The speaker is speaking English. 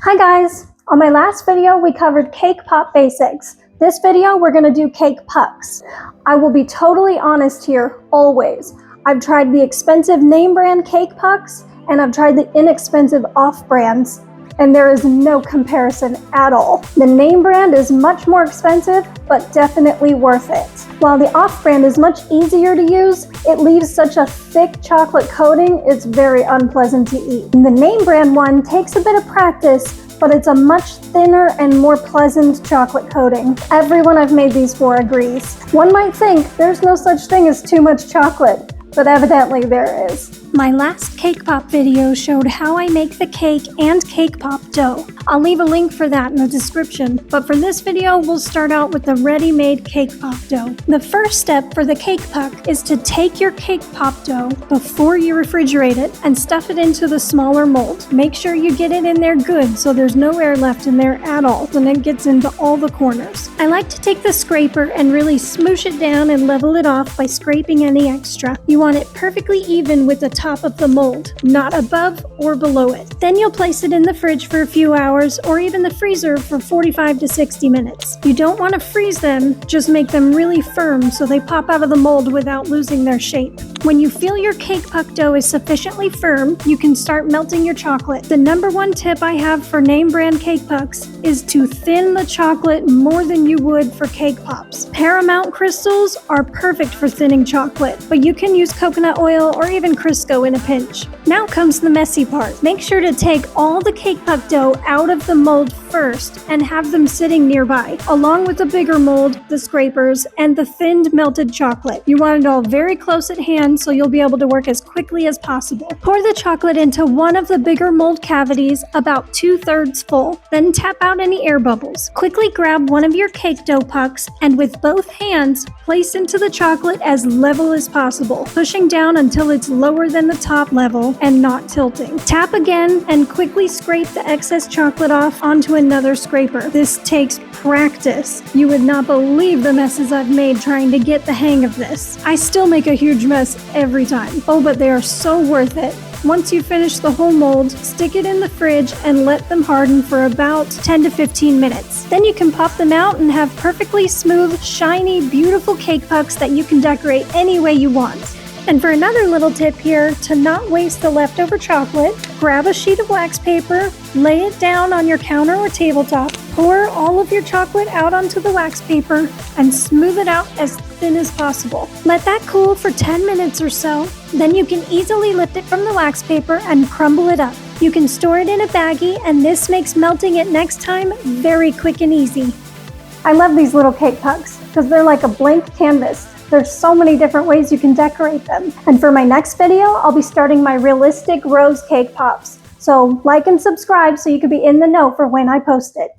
Hi guys! On my last video we covered cake pop basics. This video we're going to do cake pucks. I will be totally honest here, always. I've tried the expensive name brand cake pucks and I've tried the inexpensive off-brands, and there is no comparison at all. The name brand is much more expensive, but definitely worth it. While the off-brand is much easier to use, it leaves such a thick chocolate coating, it's very unpleasant to eat. The name brand one takes a bit of practice, but it's a much thinner and more pleasant chocolate coating. Everyone I've made these for agrees. One might think there's no such thing as too much chocolate, but evidently there is. My last cake pop video showed how I make the cake and cake pop dough. I'll leave a link for that in the description, but for this video we'll start out with the ready-made cake pop dough. The first step for the cake puck is to take your cake pop dough before you refrigerate it and stuff it into the smaller mold. Make sure you get it in there good so there's no air left in there at all and it gets into all the corners. I like to take the scraper and really smoosh it down and level it off by scraping any extra. You want it perfectly even with the top of the mold, not above or below it. Then you'll place it in the fridge for a few hours or even the freezer for 45 to 60 minutes. You don't want to freeze them, just make them really firm so they pop out of the mold without losing their shape. When you feel your cake puck dough is sufficiently firm, you can start melting your chocolate. The number one tip I have for name brand cake pucks is to thin the chocolate more than you would for cake pops. Paramount crystals are perfect for thinning chocolate, but you can use coconut oil or even Crisco in a pinch. Now comes the messy part. Make sure to take all the cake puck dough out of the mold first and have them sitting nearby, along with the bigger mold, the scrapers, and the thinned melted chocolate. You want it all very close at hand so you'll be able to work as quickly as possible. Pour the chocolate into one of the bigger mold cavities about 2/3 full, then tap out any air bubbles. Quickly grab one of your cake dough pucks and with both hands, place into the chocolate as level as possible, pushing down until it's lower than the top level and not tilting. Tap again and quickly scrape the excess chocolate off onto another scraper. This takes practice. You would not believe the messes I've made trying to get the hang of this. I still make a huge mess every time. Oh, but they are so worth it. Once you finish the whole mold, stick it in the fridge and let them harden for about 10 to 15 minutes. Then you can pop them out and have perfectly smooth, shiny, beautiful cake pucks that you can decorate any way you want. And for another little tip here, to not waste the leftover chocolate, grab a sheet of wax paper, lay it down on your counter or tabletop, pour all of your chocolate out onto the wax paper, and smooth it out as thin as possible. Let that cool for 10 minutes or so, then you can easily lift it from the wax paper and crumble it up. You can store it in a baggie, and this makes melting it next time very quick and easy. I love these little cake pucks because they're like a blank canvas. There's so many different ways you can decorate them. And for my next video, I'll be starting my realistic rose cake pops. So like and subscribe so you can be in the know for when I post it.